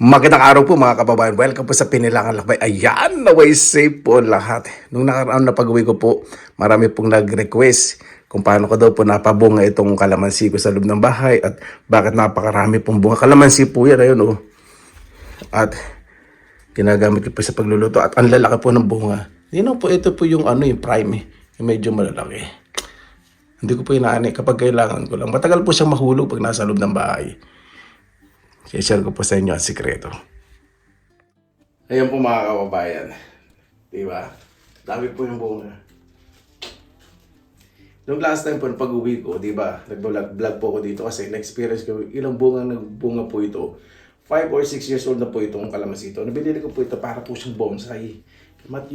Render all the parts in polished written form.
Magandang araw po mga kababayan. Welcome po sa Pinilangan Lakbay. Ayan, naway safe po lahat. Nung nakaraan na pag-uwi ko po, marami pong nag-request kung paano ko daw po napabunga itong kalamansi ko sa loob ng bahay at bakit napakarami pong bunga. Kalamansi po yan, ayun oh. At ginagamit ko po sa pagluluto at ang lalaki po ng bunga. Yun po, ito po yung yung prime eh. Yung medyo malalaki. Hindi ko po inaani kapag kailangan ko lang. Matagal po siyang mahulog pag nasa loob ng bahay. I-share ko po sa inyo ang sikreto. Ayan po mga kababayan. Diba? Dami po yung bunga. Nung last time po, pag-uwi ko, diba? Nag-vlog po ako dito kasi na-experience ko ilang nagbunga po ito. 5 or 6 years old na po itong kalamansi ito. Nabili ko po ito para po siyang bonsai.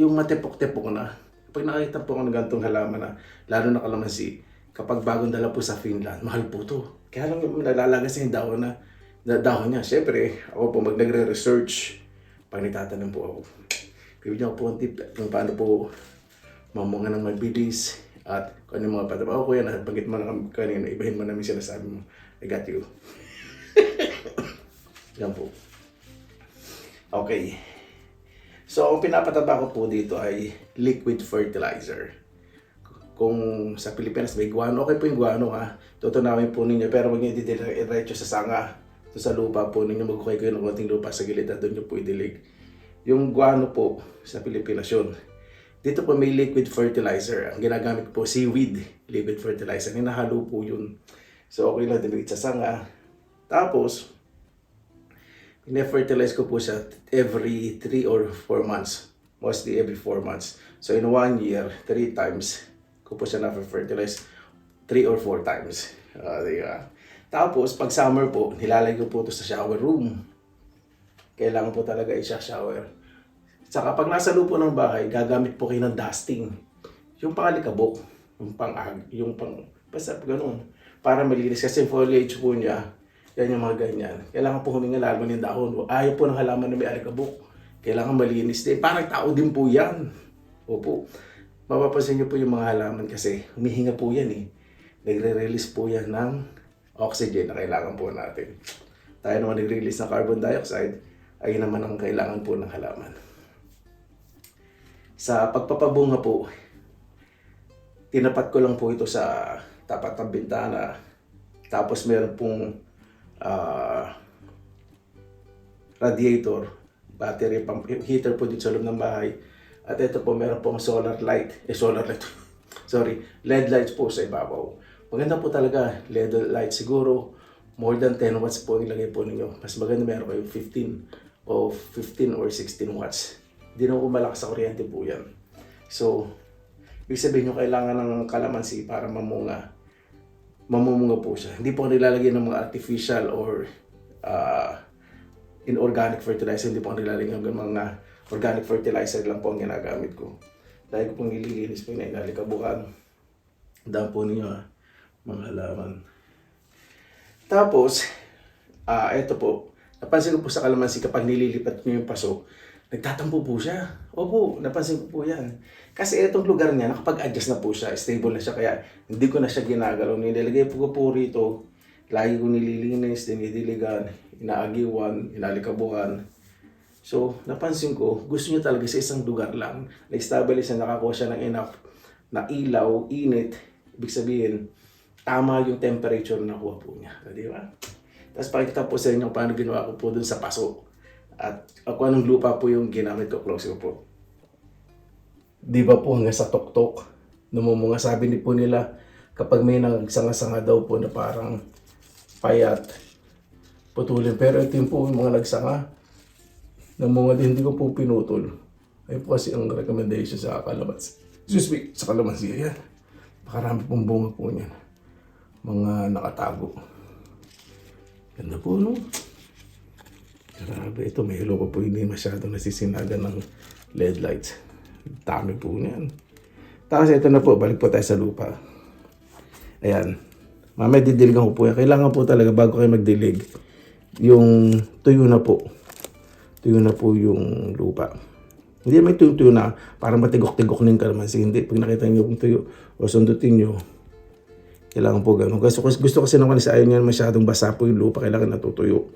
Yung matepok-tepok na. Kapag nakita po ako ng ganitong halaman na, lalo na kalamansi, kapag bagong dala po sa Finland, mahal po ito. Kaya lang nalalagas yung dahon niya. Siyempre, ako po nagre-research. Pag nagtatanong po ako, bibigyan ko po ang tip kung paano po mamunga ng mabilis at kung ano yung mga pataba. Ako kuya, napagit mo na kanina, ibahin mo namin sinasabi mo. I got you. Yan po. Okay. So, ang pinapataba ko po dito ay liquid fertilizer. Kung sa Pilipinas may guano, okay po yung guano ha. Tutunawin po ninyo, pero huwag nyo diretso sa sanga. Sa lupa po ninyo, magkukay kayo ng konting lupa sa gilid at doon nyo po idilig. Yung guano po sa Pilipinas yun. Dito po may liquid fertilizer. Ang ginagamit po seaweed liquid fertilizer. Hinahalo po yun. So okay lang, dilig sa sanga. Tapos, ina-fertilize ko po siya every 3 or 4 months. Mostly every 4 months. So in 1 year, 3 times ko po siya na-fertilize 3 or 4 times. Diba? Tapos, pag summer po, nilalagay ko po ito sa shower room. Kailangan po talaga i-shower. Saka pag nasa lupo ng bahay, gagamit po kayo ng dusting. Yung pangalikabok, basta ganun. Para malinis kasi foliage po niya, yan yung mga ganyan. Kailangan po huminga lalo ng dahon. Ayaw po ng halaman na may alikabok. Kailangan malinis din. Parang tao din po yan. Opo. Mapapansin niyo po yung mga halaman kasi humihinga po yan eh. Nagre-release po yan ng oxygen na kailangan po natin. Tayo naman nag-release ng carbon dioxide, ay naman ang kailangan po ng halaman. Sa pagpapabunga po, tinapat ko lang po ito sa tapat ng bintana. Tapos meron pong radiator, battery pump, heater po dito sa loob ng bahay. At ito po meron pong LED lights po sa ibabaw. Maganda po talaga, LED light siguro, more than 10 watts po ilagay po ninyo. Mas maganda meron kayo 15 or 16 watts. Hindi na po malakas sa kuryente po yan. So, ibig sabihin nyo kailangan ng kalamansi para mamunga. Mamumunga po siya. Hindi po nilalagay ng mga artificial or inorganic fertilizer. Hindi po nilalagay ng mga organic fertilizer lang po ang ginagamit ko. Dahil ko pong nililinis po yung inalikabukan. Dahil po ninyo mga halaman. Tapos, ito po, napansin ko po sa kalamansi kapag nililipat nyo yung paso, nagtatampo po siya. Opo, napansin ko po yan. Kasi itong lugar niya, nakapag-adjust na po siya, stable na siya, kaya hindi ko na siya ginagalaw. Nilagay po rito, lagi ko nililinis, dinidiligan, inaagiwan, inalikabukan. So, napansin ko, gusto niya talaga sa isang lugar lang, na-establish na nakakuha siya ng enough na ilaw, init, ibig sabihin, tama yung temperature na nakuha po niya. Di ba? Tapos pakita po sa inyo paano ginawa ko po dun sa paso. At ako anong lupa po yung ginamit ko. Close ko po. Di ba po hanggang sa tuktok? Numumunga, sabi ni po nila, kapag may nagsanga-sanga daw po na parang payat, putulin. Pero ito yung po yung mga nagsanga. Namunga din, hindi ko po pinutol. Ayun po kasi ang recommendation sa kalamansi. Sa kalamansi, ayan. Makarami pong bunga po niyan. Mga nakatago. Ganda po, no? Grabe, ito may hilo pa po, hindi masyadong nasisinagan ng LED lights. Dami po niyan. Tapos ito na po, balik po tayo sa lupa. Ayan. Mamaya didiligan ko po yan. Kailangan po talaga bago kayo magdilig, yung tuyo na po. Tuyo na po yung lupa. Hindi may tuyo na parang matigok-tigok ng kalamansi. Hindi, pag nakita nyo yung tuyo o sundutin nyo, kailangan po ganun. Gusto kasi naman sa ayaw niya masyadong basa po yung lupa, kailangan natutuyo.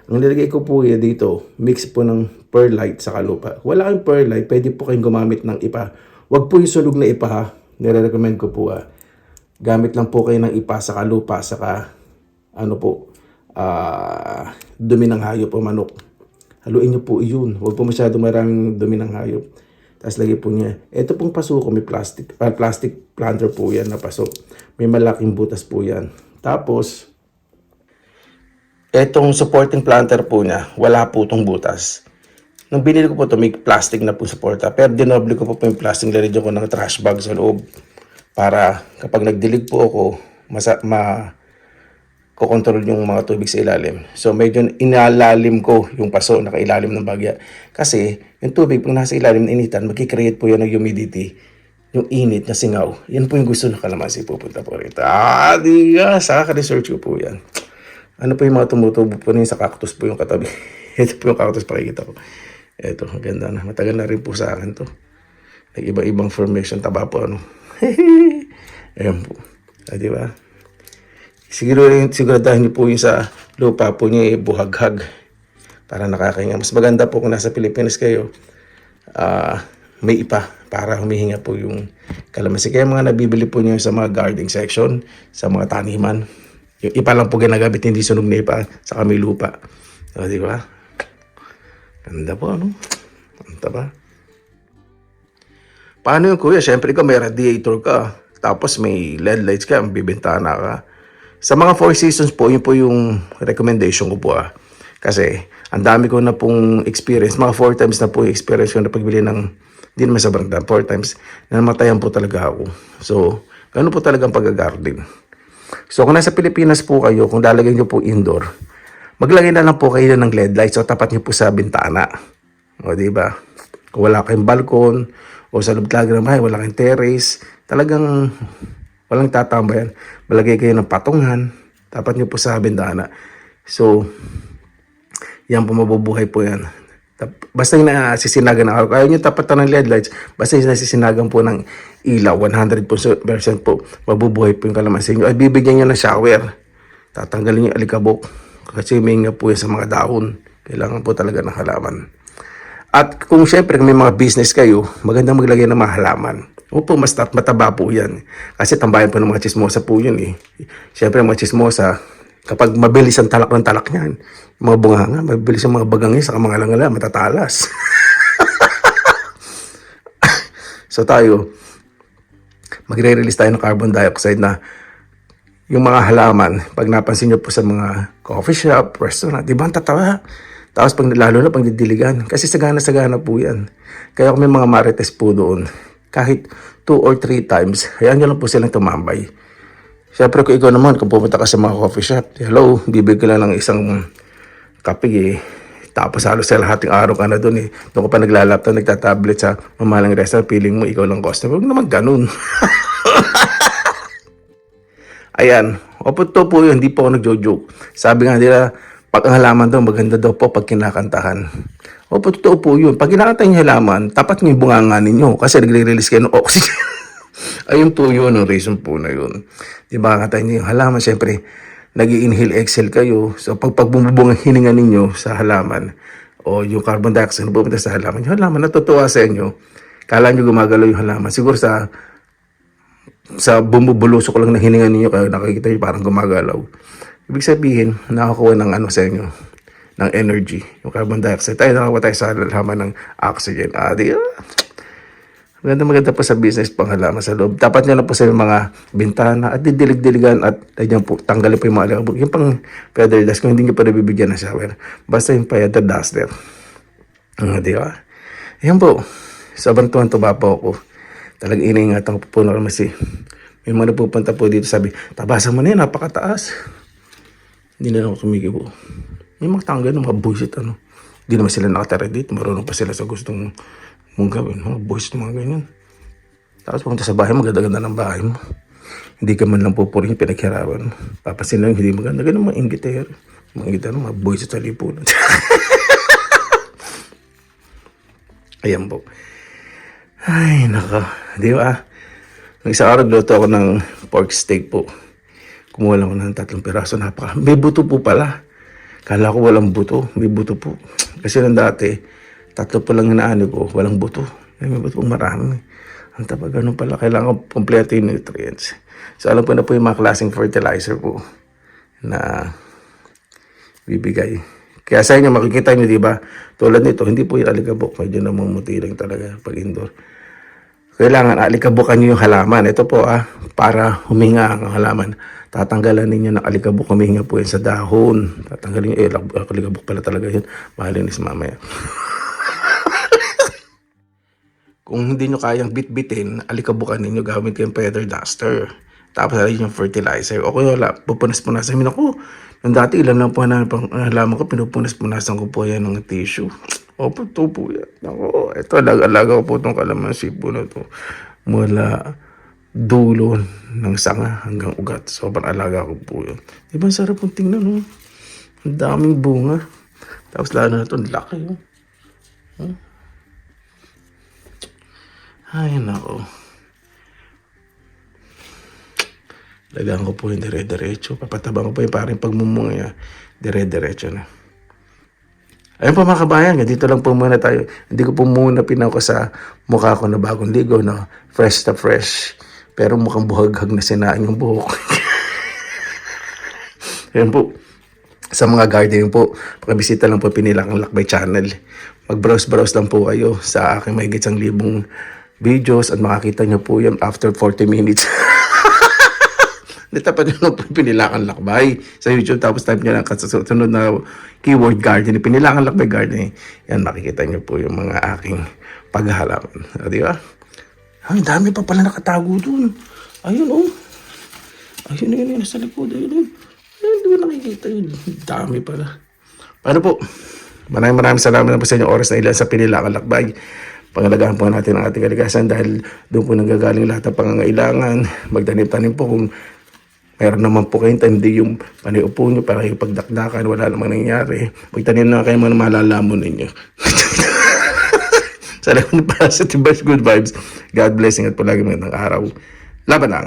Ang nilagay ko po yan dito, mix po ng perlite sa lupa. Wala kayong perlite, pwede po kayong gumamit ng ipa. Huwag po yung sunog na ipa ha. Nire-recommend ko po gamit lang po kayo ng ipa sa lupa, saka ano po, dumi ng hayop o manok. Haluin niyo po yun. Huwag po masyado maraming dumi ng hayop. Tapos lagay po niya. Ito pong paso ko, may plastic planter po yan na paso. May malaking butas po yan. Tapos, etong supporting planter po niya, wala po itong butas. Nung binili ko po ito, may plastic na po supporter. Pero dinoble ko po yung plastic, nilagyan ko ng trash bag sa loob. Para kapag nagdilig po ako, kukontrol yung mga tubig sa ilalim. So medyo inalalim ko yung paso, nakailalim ng bagya. Kasi yung tubig, pag nasa ilalim ng initan, magkikreate po yan ng humidity. Yung init na singaw. Yan po yung gusto ng kalamansi, pupunta po rito. Diga, saka-research ko po yan. Ano po yung mga tumutubo po sa cactus po yung katabi. Ito po yung cactus, pakikita ko. Ito, ganda na. Matagal na rin po sa akin to. Nag-iba-ibang formation, taba po ano. Ayan po. Di ba? Siguradahan niyo po yung sa lupa po niya buhaghag. Para nakakahinga. Mas maganda po kung nasa Pilipinas kayo, may ipa para humihinga po yung kalamansi. Kaya mga nabibili po niyo sa mga gardening section, sa mga taniman. Yung ipa lang po ginagamit, hindi sunog na ipa, sa may lupa. So, di ba? Ganda po, ano? Ganda ba? Paano yung kuya? Siyempre ikaw may radiator ka. Tapos may LED lights ka, may bibintana ka. Sa mga 4 seasons po, yun po yung recommendation ko po Kasi, ang dami ko na pong experience. Mga 4 times na po yung experience ko na pagbili ng, hindi naman sobrang dami, 4 times, na namatayan po talaga ako. So, gano'n po talagang pag-garden. So, kung nasa Pilipinas po kayo, kung lalagay nyo po indoor, maglagay na lang po kayo ng LED lights o tapat nyo po sa bintana. O, diba? Kung wala kayong balkon, o sa loob talaga ng bahay, wala kayong terrace, talagang walang tatambayan. Malagay kayo ng patungan, tapat nyo po sa bintana. So, yan po, mabubuhay po yan. Basta yung nasisinagan ng araw. Ayaw nyo tapatan ng LED lights, basta yung nasisinagan po ng ilaw, 100% po, mabubuhay po yung kalamansi nyo. At bibigyan nyo ng shower. Tatanggalin yung alikabok. Kasi may nga po yan sa mga dahon. Kailangan po talaga ng halaman. At kung syempre may mga business kayo, magandang maglagay ng mga halaman. Opo, mas mataba po yan. Kasi tambayan po ng mga chismosa po yun Syempre mga chismosa, kapag mabilis ang talak ng talak niyan, yung mga bunganga, mabilis ang mga bagangin, saka mga langala, matatalas. So tayo, magre-release tayo ng carbon dioxide na yung mga halaman, pag napansin nyo po sa mga coffee shop, restaurant, di ba ang tatawa? Tapos lalo na pag didiligan, kasi sagana-sagana po yan. Kaya kung may mga marites po doon, kahit 2 or 3 times, hayaan nyo lang po silang tumambay. Siyempre kung ikaw naman, kung pupunta ka sa mga coffee shop, hello, bibig ka lang ng isang kape Tapos halos sa lahating araw ka na doon Doon ka pa naglalaptop, nagtatablet sa mamahaling restaurant, feeling mo ikaw lang customer. Huwag naman ganun. Ayan, opo to po yun, hindi po ako nagjo-joke. Sabi nga nila, pag ang halaman daw, maganda daw po pag kinakantahan. Opo, totoo po yun. Pag kinakantahan yung halaman, tapat nyo yung bunganga ninyo kasi nagre-release kayo ng oxygen. Ayun po yun, ang reason po na yun. Di ba, kantahan nyo yung halaman, syempre, nag-i-inhale, exhale kayo. So, pag bumubong ang hininga ninyo sa halaman, o yung carbon dioxide na pupunta sa halaman, yung halaman natutuwa sa inyo, kala nyo gumagalaw yung halaman. Siguro sa bumubulusok ko lang na hininga ninyo, kaya nakikita nyo parang gumagalaw. Ibig sabihin, nakakuha ng ano sa inyo, ng energy, yung carbon dioxide. Tayo nakakuha tayo sa halaman ng oxygen. Maganda po sa business pang halaman sa loob. Dapat nyo na po sa mga bintana at didilig-diligan at ayun po, tanggalin po yung mga alikabok. Yung pang feather dust, kung hindi nyo pa nabibigyan ng shower, basta yung feather duster. Di ba? Ayan po, sobrang tuwan-tuwa po ako. Talagang iniingatan ko po na kasi may mga napupunta po dito, sabi, tabasan mo na yan, napakataas. Hindi na ako kumikibo. May mga tanggal ng mga bullshit, Hindi naman sila nakatara dito, marunong pa sila sa gustong mong gawin. Mga bullshit, mga ganyan. Tapos pumunta sa bahay, maganda-ganda ng bahay mo. Hindi ka man lang pupurin yung pinaghirapan. Papasin lang, hindi maganda. Ganun mga inggiter. Mga inggiter, mga bullshit sa lipunan. Ayan po. Ay, naka. Di ba? Nung isang araw, luto ako ng pork steak po. Kumuha lang ako ng 3 piraso. May buto po pala. Kala ko walang buto. May buto po. Kasi nung dati, 3 pa lang inaano ko, walang buto. May buto pong marami. Ang tapag ganun pala, kailangan kompleto yung nutrients. So alam ko na po yung mga klaseng fertilizer po na bibigay. Kaya sa inyo, makikita nyo, di ba? Tulad nito, hindi po yung alikabok. Medyo namumutiling talaga pag indoor. Kailangan alikabukan nyo yung halaman. Ito po para huminga ang halaman. Tatanggalan ninyo ng alikabok, huminga po yan sa dahon. Tatanggalin nyo, alikabok pala talaga yun. Malinis mamaya. Kung hindi nyo kayang bitbitin, alikabukan ninyo, gamit kayong feather duster. Tapos alin yung fertilizer. O kaya wala, pupunas-punas. Sabi ako, nung dati ilan lang po na halaman ko, pinupunas-punasan ko po yan ng tissue. Opo, ito po yan. Ako, ito, alaga ko po itong kalamansi po na ito. Mula dulo ng sanga hanggang ugat. Sobrang alaga ko po yun. Di ba, sarap pong tingnan, no? Ang daming bunga. Tapos lalo na ito, laki, no? Ay, nako. Lagyan ko po yung dire-diretso. Papatabang ko po yung parang pagmumunga niya. Dire-diretso na. Ayun po mga kabayan, dito lang po muna tayo. Hindi ko po muna pinako sa mukha ko na bagong ligo, no? Fresh na fresh. Pero mukhang buhaghag na sinaan yung buhok. Ayun po. Sa mga gardening po, pakibisita lang po Pinilaang Lakbay channel. Mag-browse-browse lang po kayo sa aking mahigit 1,000 videos at makakita nyo po yan after 40 minutes. Nitapat nyo lang po Pinilaang Lakbay sa YouTube, tapos type nyo lang kasunod na keyword gardening, Pinilaang Lakbay gardening. Yan, makikita nyo po yung mga aking paghahalaman. Di ba? Ang dami pa pala nakatago dun. Ayun, oh. Ayun, yun, nasa likod. Ayun. Hindi ko nakikita yun. Dami pala. Paano po? Maraming salamat na po sa inyong oras na ilan sa Pinilaang Lakbay. Pangalagaan po natin ang ating kalikasan dahil doon po nanggagaling lahat ng pangangailangan. Magtanim-tanim po kung mayroon naman po kayong hindi yung paniupo nyo para yung pagdakdakan, wala namang nangyari. Magtanim na kayo mga malalamon ninyo. Salamat para sa Tibas Good Vibes. God blessing at palagi magandang araw. Laban lang.